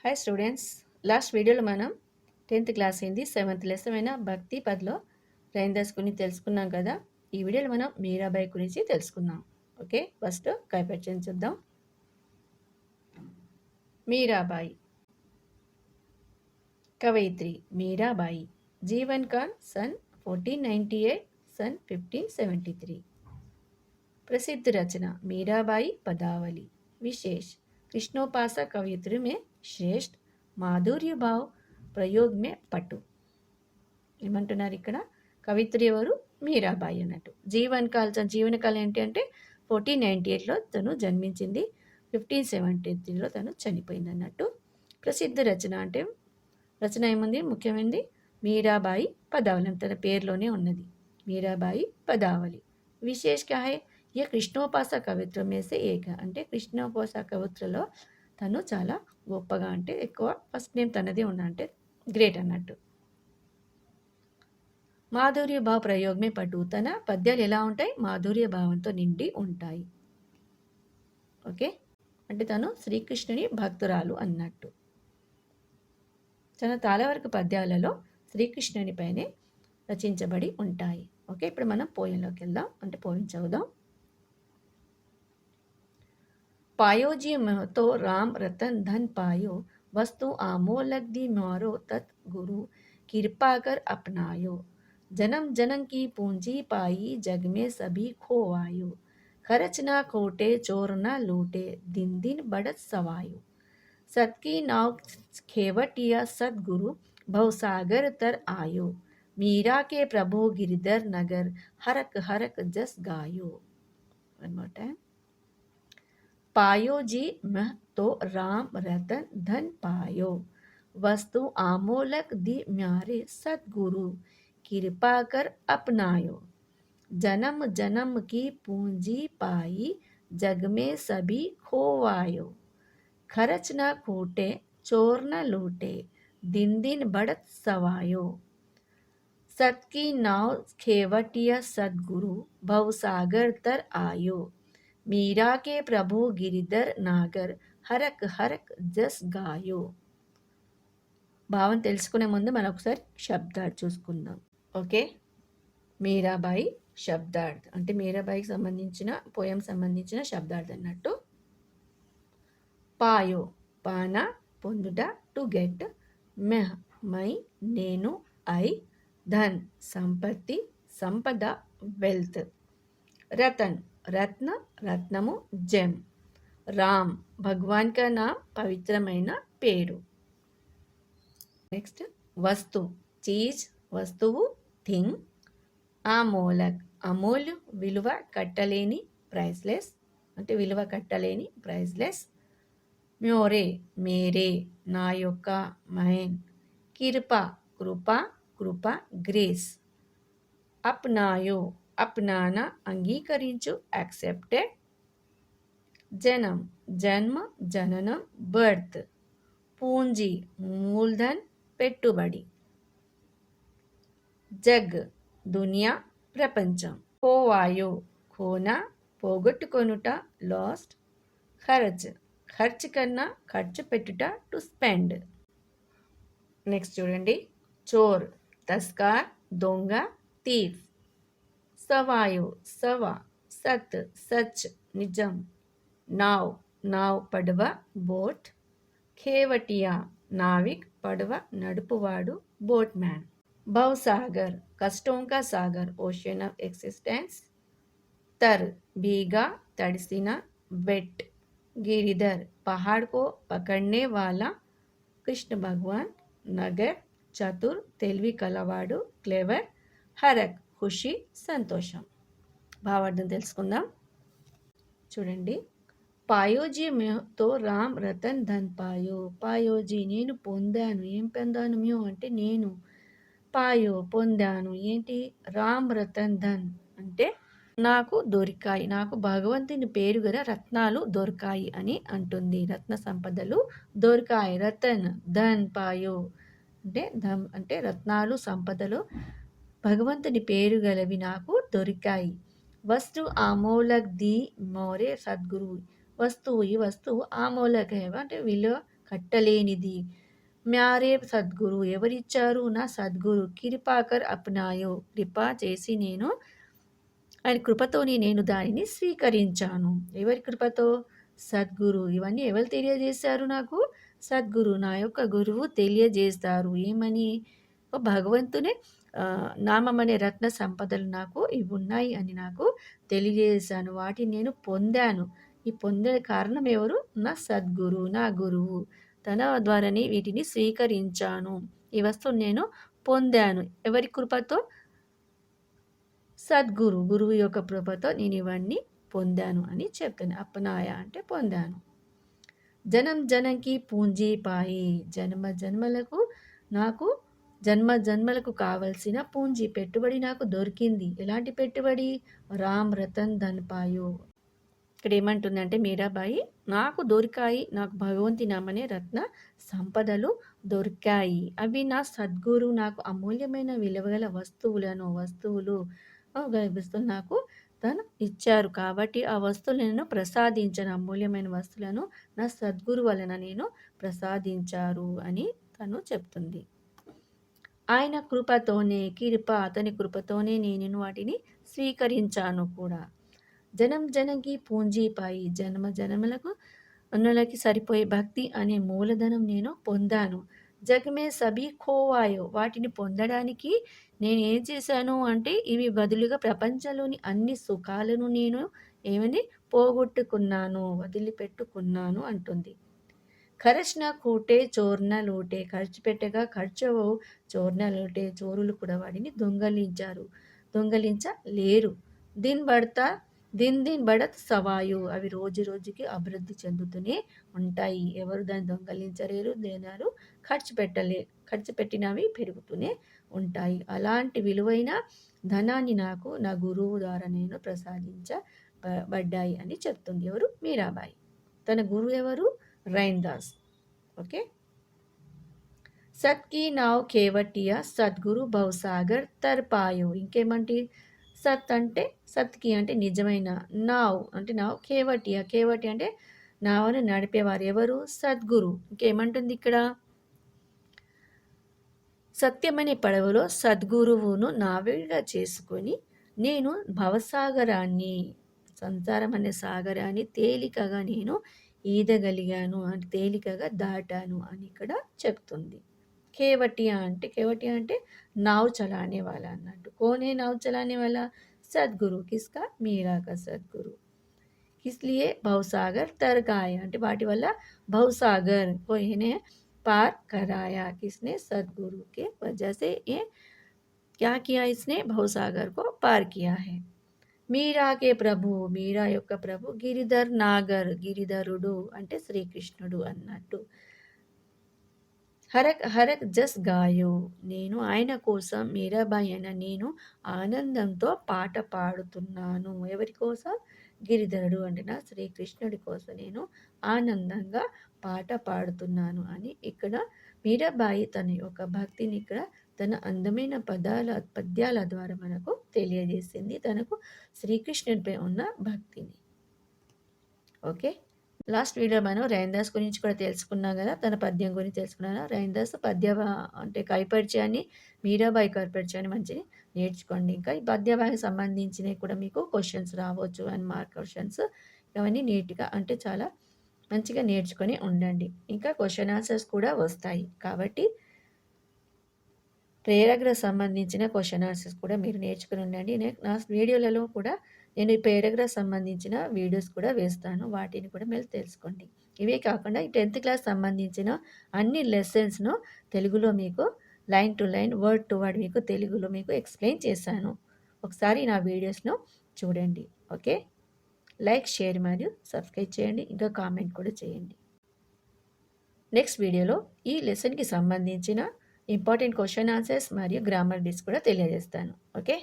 Hi students, last వీడియోలో మనం 10th class అయింది 7th లెసన్ అయిన భక్తి పద్లో రైందాస్ గురించి తెలుసుకున్నాం కదా. ఈ వీడియోలో మనం మీరాబాయి గురించి తెలుసుకుందాం. ఓకే, ఫస్ట్ కైపర్చన్ చూద్దాం. మీరాబాయి కవయిత్రి. మీరాబాయి జీవన్ ఖాన్ సన్ 1498 सन 1573. प्रसिद्ध रचना मीराबाई पदावली. विशेष कृष्णोपासक कवयित्री में श्रेष्ठ माधुर्य भाव ప్రయోగ్ మే పట్టు. ఏమంటున్నారు ఇక్కడ? కవిత్రి ఎవరు? మీరాబాయి అన్నట్టు. జీవనకాలం ఏంటి అంటే 1498లో తను జన్మించింది, 1573లో తను చనిపోయింది అన్నట్టు. ప్రసిద్ధ రచన అంటే రచన ఏముంది? ముఖ్యమైనది మీరాబాయి పదావలి, తన పేరులోనే ఉన్నది మీరాబాయి పదావలి. విశేష క్యా హై? ये కృష్ణోపాస కవిత్వం మేసే ఏక, అంటే కృష్ణోపాస కవిత్రలో తను చాలా గొప్పగా, అంటే ఎక్కువ ఫస్ట్ నేమ్ తనదే ఉన్న, అంటే గ్రేట్ అన్నట్టు. మాధుర్య భావ ప్రయోగమే పట్టు, తన పద్యాలు ఎలా ఉంటాయి? మాధుర్య భావంతో నిండి ఉంటాయి. ఓకే, అంటే తను శ్రీకృష్ణుని భక్తురాలు అన్నట్టు. తన చాలా వరకు పద్యాలలో శ్రీకృష్ణుని పైనే రచించబడి ఉంటాయి. ఓకే, ఇప్పుడు మనం పోయంలోకి వెళ్దాం, అంటే పోయం చదువుదాం. पायो जी तो राम रतन धन पायो, वस्तु आमोलक दी म्यारो तत् गुरु कृपा कर अपनायो। जन्म जन्म की पूंजी पाई, जग में सभी खोवायो। खर्च ना खोटे चोर ना लूटे, दिन दिन बढ़त सवायो। सत की नाव खेवटिया सतगुरु, भवसागर तर आयो। मीरा के प्रभु गिरधर नगर, हरक हरक जस गायो. One more time. पायो जी मह तो राम रतन धन पायो, वस्तु आमोलक दी म्यारे सतगुरु कृपा कर अपनायो। जन्म जन्म की पूंजी पाई, जग में सभी खोवायो। खर्च न खूटे चोर न लूटे, दिन दिन बढ़त सवायो। सत की नाव खेवटिया सतगुरु, भवसागर तर आयो। మీరా కే ప్రభు గిరిధర్ నాగర్, హరక్ హరక్ జస్ గాయో. భావం తెలుసుకునే ముందు మనం ఒకసారి శబ్దార్థ్ చూసుకుందాం. ఓకే, మీరాబాయి శబ్దార్థ్ అంటే మీరాబాయికి సంబంధించిన పోయం సంబంధించిన శబ్దార్థ్ అన్నట్టు. పాయో పాన పొందుట, టు గెట్. మెహ్ మై నేను, ఐ ధన్ సంపత్తి సంపద వెల్త్. రతన్ రత్న రత్నము జెమ్. రామ్ భగవాన్ కా నామ్ పవిత్రమైన పేరు. నెక్స్ట్ వస్తు చీజ్ వస్తువు థింగ్. ఆమోలక్ అమూల్య విలువ కట్టలేని ప్రైస్లెస్, అంటే విలువ కట్టలేని ప్రైస్లెస్. మ్యోరే మేరే నా యొక్క, మైన్. కృప కృప కృప గ్రేస్. అప్నాయో अपनाना अंगीकरिंचु, एक्सेप्टेड. जन्म जन्म जननम बर्थ. पूंजी मूलधन पेट्टुबड़ी. जग दुनिया प्रपंचम. खोवायो खोना పోగొట్టుకొనుట, లాస్ట్. ఖర్చ్ ఖర్చు కన్నా ఖర్చు పెట్టుట, టు స్పెండ్. నెక్స్ట్ చూడండి. చోర్ తస్కార్ దొంగ, థీఫ్. సవాయో సవ సత్ సచ్ నిజం. నావ్ నావ్ పడవ బోట్. ఖేవటియా నావిక్ పడవ నడుపువాడు, బోట్ మ్యాన్. భవసాగర్ కష్టం కా సాగర్, ఓషన్ ఆఫ్ ఎగ్జిస్టెన్స్. तर भीगा तड़सिना, वेट. गिरिधर पहाड़ को पकड़ने वाला, कृष्ण भगवान. नगर चतुर తెలివి కలవాడు, క్లెవర్. హరక్ ఖుషి సంతోషం. భావార్థం తెలుసుకుందాం. చూడండి. పాయోజీ తో రామ్ రతన్ ధన్ పాయో. పాయోజీ నేను పొందాను, ఏం పొందాను? మ్యో అంటే నేను, పాయో పొందాను, ఏంటి? రామ్ రతన్ ధన్ అంటే నాకు దొరికాయి, నాకు భగవంతుని పేరు గల రత్నాలు దొరికాయి అని అంటుంది. రత్న సంపదలు దొరికాయి. రతన్ ధన్ పాయో అంటే ధమ్ అంటే రత్నాలు సంపదలు, భగవంతుని పేరు గలవి నాకు దొరికాయి. వస్తు ఆమోలక్ ది మోరే సద్గురు. వస్తువు ఈ వస్తువు ఆమోలక్ అంటే విలువ కట్టలేనిది. మ్యారే సద్గురు ఎవరిచ్చారు? నా సద్గురు కిరిపాకర్ అప్నాయో కృప చేసి ఆయన కృపతోని నేను దానిని స్వీకరించాను. ఎవరి కృపతో? సద్గురు. ఇవన్నీ ఎవరు తెలియజేశారు నాకు? సద్గురు నా యొక్క గురువు తెలియజేస్తారు. ఏమని? భగవంతునే నామం అనే రత్న సంపదలు నాకు ఇవి ఉన్నాయి అని నాకు తెలియజేశాను. వాటిని నేను పొందాను. ఈ పొందే కారణం ఎవరు? నా సద్గురు, నా గురువు. తన ద్వారానే వీటిని స్వీకరించాను. ఈ వస్తువుని నేను పొందాను. ఎవరి కృపతో? సద్గురు గురువు యొక్క కృపతో నేను ఇవన్నీ పొందాను అని చెప్తాను. అప్నాయ అంటే పొందాను. జనం జనంకి పూంజీపాయి జన్మ జన్మలకు నాకు జన్మలకు కావలసిన పూంజీ పెట్టుబడి నాకు దొరికింది. ఎలాంటి పెట్టుబడి? రామ్ రతన్ ధన్ పాయో. ఇక్కడ ఏమంటుందంటే మీరాబాయి, నాకు దొరికాయి, నాకు భగవంతి నామనే రత్న సంపదలు దొరికాయి. అవి నా సద్గురు నాకు అమూల్యమైన విలువగల వస్తువులు నాకు తను ఇచ్చారు. కాబట్టి ఆ వస్తువులను ప్రసాదించను. అమూల్యమైన వస్తువులను నా సద్గురు వలన నేను ప్రసాదించారు అని తను చెప్తుంది. ఆయన కృపతోనే అతని కృపతోనే నేను వాటిని స్వీకరించాను కూడా. జనం జనంకి పూంజీపాయి జన్మలకు అన్నులకి సరిపోయే భక్తి అనే మూలధనం నేను పొందాను. జగమే సభీ ఖోవాయో వాటిని పొందడానికి నేను ఏం చేశాను అంటే ఇవి బదులుగా ప్రపంచంలోని అన్ని సుఖాలను నేను ఏమని పోగొట్టుకున్నాను, వదిలిపెట్టుకున్నాను అంటుంది. ఖర్చన కూటే చోర్న లూటే ఖర్చు పెట్టగా ఖర్చవు చోర్న లూటే చోరులు కూడా వాడిని దొంగలించలేరు. దిన్ బడత్ సవాయు అవి రోజు రోజుకి అభివృద్ధి చెందుతూనే ఉంటాయి. ఎవరు దాన్ని దొంగలించలేరు. దేనారు ఖర్చు పెట్టినవి పెరుగుతూనే ఉంటాయి. అలాంటి విలువైన ధనాన్ని నాకు నా గురువు ద్వారా నేను ప్రసాదించబడ్డాయి అని చెప్తుంది. ఎవరు? మీరాబాయి. తన గురువు ఎవరు? రైన్దాస్. ఓకే. సత్కి నావ్ కేవటియా సద్గురు భవసాగర్ తర్పాయో. ఇంకేమంటే సత్ అంటే సత్కి అంటే నిజమైన, నావ్ అంటే కేవటి అంటే నావను నడిపేవారు ఎవరు? సద్గురు. ఇంకేమంటుంది ఇక్కడ? సత్యమనే పడవలో సద్గురువును నావిగా చేసుకొని నేను భవసాగరాన్ని, సంసారం అనే సాగరాన్ని తేలికగా నేను ఈదగలిగాను అంటే తేలికగా దాటాను అని ఇక్కడ చెప్తుంది. కేవటియా అంటే नाव चलाने वाला అన్నట్టు. कौन है नाव चलाने वाला? सदगुरु. किसका? मीरा का सदगुरु. इसलिए भवसागर तर गाया అంటే వాటి వల్ల भवसागर को इन्हें पार कराया. किसने? सदगुरु के वजह से ये क्या किया? इसने भवसागर को पार किया है. మీరాకే ప్రభు మీరా యొక్క ప్రభు గిరిధర్ నాగర్ గిరిధరుడు అంటే శ్రీకృష్ణుడు అన్నట్టు. హరక్ జస్ గాయో నేను ఆయన కోసం మీరాబాయి అయిన నేను ఆనందంతో పాట పాడుతున్నాను. ఎవరి కోసం? గిరిధరుడు అంటే నా శ్రీకృష్ణుడి కోసం నేను ఆనందంగా పాట పాడుతున్నాను అని ఇక్కడ మీరాబాయి తన యొక్క భక్తిని ఇక్కడ తన అందమైన పద్యాల ద్వారా మనకు తెలియజేసింది. తనకు శ్రీకృష్ణుడిపై ఉన్న భక్తిని. ఓకే. లాస్ట్ వీడియో మనం రైన్దాస్ గురించి కూడా తెలుసుకున్నాం కదా, తన పద్యం గురించి తెలుసుకున్నాను. రైన్దాస్ అంటే కైపరిచయాన్ని, మీరాబాయి కైపరిచయాన్ని మంచిగా నేర్చుకోండి. ఇంకా ఈ పద్యభానికి సంబంధించినవి కూడా మీకు క్వశ్చన్స్ రావచ్చు, అండ్ మార్క్ క్వశ్చన్స్. ఇవన్నీ నీట్గా అంటే చాలా మంచిగా నేర్చుకొని ఉండండి. ఇంకా క్వశ్చన్ ఆన్సర్స్ కూడా వస్తాయి కాబట్టి ప్రేరగ్ర సంబంధించిన క్వశ్చన్ ఆన్సర్స్ కూడా మీరు నేర్చుకుని ఉండండి. నా వీడియోలలో కూడా నేను ఈ పేరాగ్రాఫ్ సంబంధించిన వీడియోస్ కూడా వేస్తాను. వాటిని కూడా మీరు తెలుసుకోండి. ఇవే కాకుండా ఈ 10th క్లాస్ సంబంధించిన అన్ని లెసన్స్ను తెలుగులో మీకు line to line, word to word మీకు తెలుగులో మీకు ఎక్స్ప్లెయిన్ చేశాను. ఒకసారి నా వీడియోస్ను చూడండి. ఓకే. లైక్, షేర్ మరియు సబ్స్క్రైబ్ చేయండి. ఇంకా కామెంట్ కూడా చేయండి. నెక్స్ట్ వీడియోలో ఈ లెసన్కి సంబంధించిన ఇంపార్టెంట్ క్వశ్చన్ ఆన్సర్స్ మరియు గ్రామర్ డిస్ కూడా తెలియజేస్తాను. ఓకే.